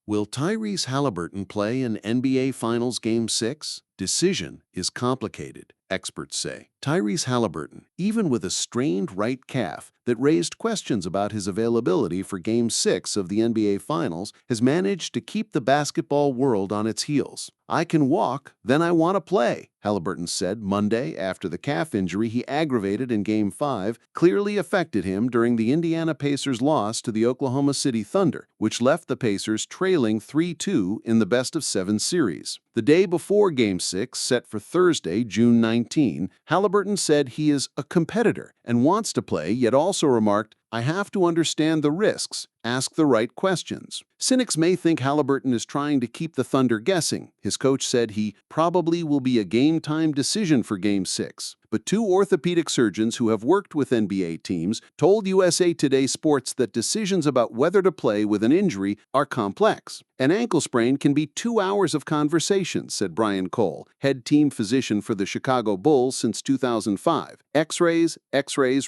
Will Tyrese Haliburton play in NBA Finals Game 6? Decision is complicated, experts say. Tyrese Haliburton, even with a strained right calf that raised questions about his availability for Game 6 of the NBA Finals, has managed to keep the basketball world on its heels. "I can walk, then I want to play," Haliburton said Monday after the calf injury he aggravated in Game 5 clearly affected him during the Indiana Pacers' loss to the Oklahoma City Thunder, which left the Pacers trailing 3-2 in the best-of-7 series. The day before Game 6, set for Thursday, June 19, Haliburton said he is a competitor and wants to play, yet also remarked, "I have to understand the risks, ask the right questions." Cynics may think Haliburton is trying to keep the Thunder guessing. His coach said he probably will be a game-time decision for Game 6. But two orthopedic surgeons who have worked with NBA teams told USA Today Sports that decisions about whether to play with an injury are complex. "An ankle sprain can be 2 hours of conversation," said Brian Cole, head team physician for the Chicago Bulls since 2005. X-rays,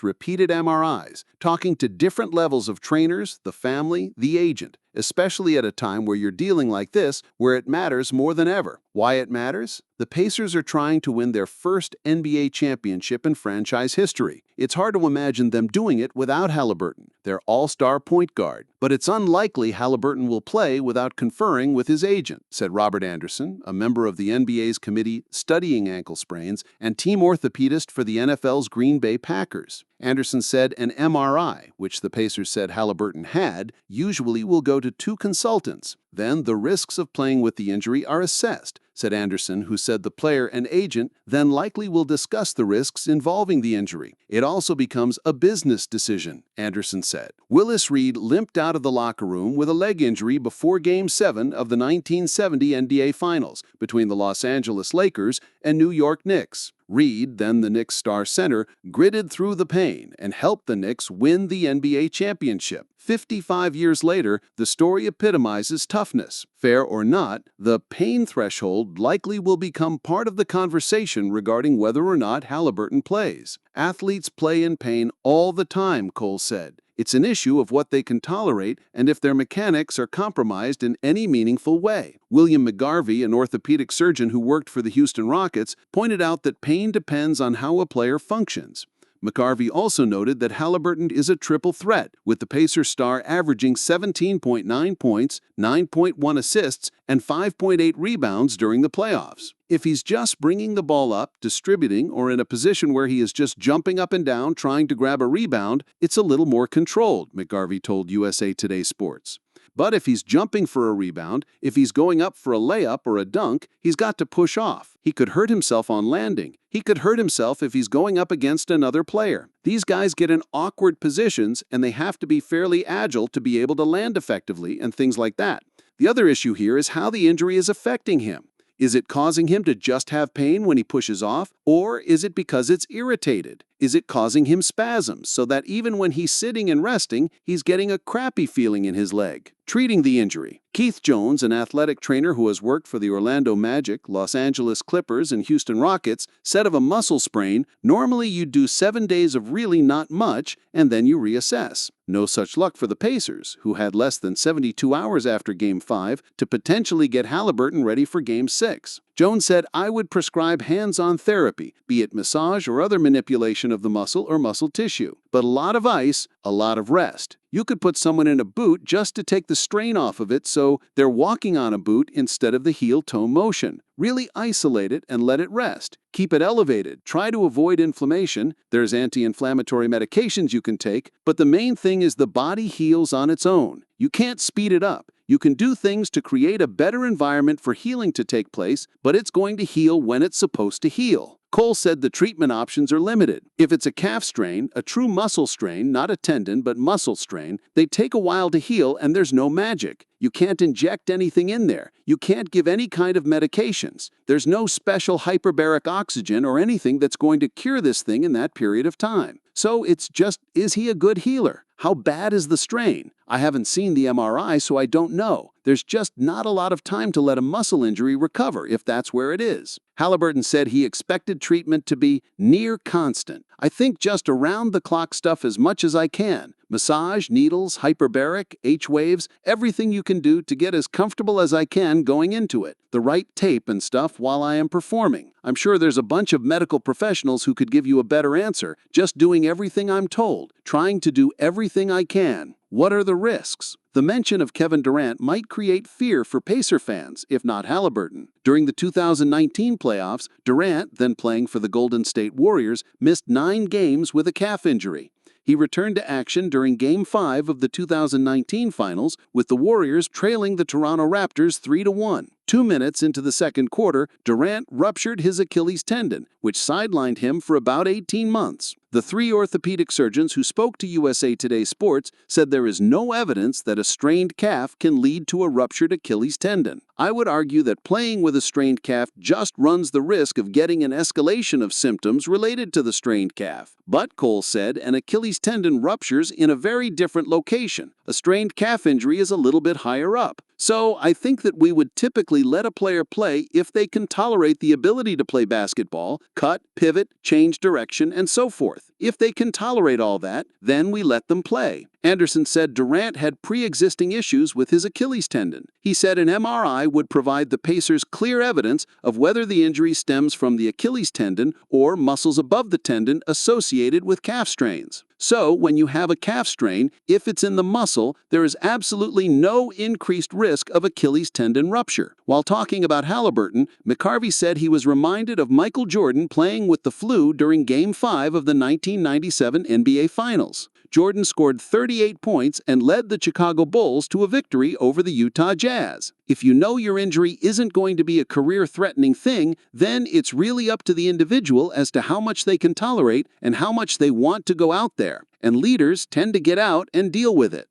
repeated MRIs, talking to different levels of trainers, the family, the agent, especially at a time where you're dealing like this, where it matters more than ever. Why it matters? The Pacers are trying to win their first NBA championship in franchise history. It's hard to imagine them doing it without Haliburton, their all-star point guard. But it's unlikely Haliburton will play without conferring with his agent, said Robert Anderson, a member of the NBA's committee studying ankle sprains and team orthopedist for the NFL's Green Bay Packers. Anderson said an MRI, which the Pacers said Haliburton had, usually will go to 2 consultants. Then the risks of playing with the injury are assessed, said Anderson, who said the player and agent then likely will discuss the risks involving the injury. "It also becomes a business decision," Anderson said. Willis Reed limped out of the locker room with a leg injury before Game 7 of the 1970 NBA Finals between the Los Angeles Lakers and New York Knicks. Reed, then the Knicks' star center, gritted through the pain and helped the Knicks win the NBA championship. 55 years later, the story epitomizes toughness. Fair or not, the pain threshold likely will become part of the conversation regarding whether or not Haliburton plays. "Athletes play in pain all the time," Cole said. "It's an issue of what they can tolerate and if their mechanics are compromised in any meaningful way." William McGarvey, an orthopedic surgeon who worked for the Houston Rockets, pointed out that pain depends on how a player functions. McGarvey also noted that Haliburton is a triple threat, with the Pacers star averaging 17.9 points, 9.1 assists, and 5.8 rebounds during the playoffs. If he's just bringing the ball up, distributing, or in a position where he is just jumping up and down trying to grab a rebound, it's a little more controlled, McGarvey told USA Today Sports. But if he's jumping for a rebound, if he's going up for a layup or a dunk, he's got to push off. He could hurt himself on landing. He could hurt himself if he's going up against another player. These guys get in awkward positions, and they have to be fairly agile to be able to land effectively and things like that. The other issue here is how the injury is affecting him. Is it causing him to just have pain when he pushes off, or is it because it's irritated? Is it causing him spasms so that even when he's sitting and resting, he's getting a crappy feeling in his leg? Treating the injury. Keith Jones, an athletic trainer who has worked for the Orlando Magic, Los Angeles Clippers, and Houston Rockets, said of a muscle sprain, "Normally you do 7 days of really not much, and then you reassess." No such luck for the Pacers, who had less than 72 hours after Game 5 to potentially get Haliburton ready for Game 6. Jones said, "I would prescribe hands-on therapy, be it massage or other manipulation of the muscle or muscle tissue. But a lot of ice, a lot of rest. You could put someone in a boot just to take the strain off of it so they're walking on a boot instead of the heel-toe motion. Really isolate it and let it rest. Keep it elevated. Try to avoid inflammation. There's anti-inflammatory medications you can take, but the main thing is the body heals on its own. You can't speed it up. You can do things to create a better environment for healing to take place, but it's going to heal when it's supposed to heal." Cole said the treatment options are limited. If it's a calf strain, a true muscle strain, not a tendon but muscle strain, they take a while to heal and there's no magic. You can't inject anything in there. You can't give any kind of medications. There's no special hyperbaric oxygen or anything that's going to cure this thing in that period of time. So it's just, is he a good healer? How bad is the strain? I haven't seen the MRI, so I don't know. There's just not a lot of time to let a muscle injury recover if that's where it is. Haliburton said he expected treatment to be near constant. I think just around-the-clock stuff as much as I can. Massage, needles, hyperbaric, H-waves, everything you can do to get as comfortable as I can going into it. The right tape and stuff while I am performing. I'm sure there's a bunch of medical professionals who could give you a better answer. Just doing everything I'm told. Trying to do everything I can. What are the risks? The mention of Kevin Durant might create fear for Pacer fans, if not Haliburton. During the 2019 playoffs, Durant, then playing for the Golden State Warriors, missed 9 games with a calf injury. He returned to action during Game 5 of the 2019 Finals, with the Warriors trailing the Toronto Raptors 3-1. 2 minutes into the second quarter, Durant ruptured his Achilles tendon, which sidelined him for about 18 months. The 3 orthopedic surgeons who spoke to USA Today Sports said there is no evidence that a strained calf can lead to a ruptured Achilles tendon. I would argue that playing with a strained calf just runs the risk of getting an escalation of symptoms related to the strained calf. But, Cole said, an Achilles tendon ruptures in a very different location. A strained calf injury is a little bit higher up. So, I think that we would typically let a player play if they can tolerate the ability to play basketball, cut, pivot, change direction, and so forth. If they can tolerate all that, then we let them play. Anderson said Durant had pre-existing issues with his Achilles tendon. He said an MRI would provide the Pacers clear evidence of whether the injury stems from the Achilles tendon or muscles above the tendon associated with calf strains. So, when you have a calf strain, if it's in the muscle, there is absolutely no increased risk of Achilles tendon rupture. While talking about Haliburton, McCarvey said he was reminded of Michael Jordan playing with the flu during Game 5 of the 1997 NBA Finals. Jordan scored 38 points and led the Chicago Bulls to a victory over the Utah Jazz. If you know your injury isn't going to be a career-threatening thing, then it's really up to the individual as to how much they can tolerate and how much they want to go out there. And leaders tend to get out and deal with it.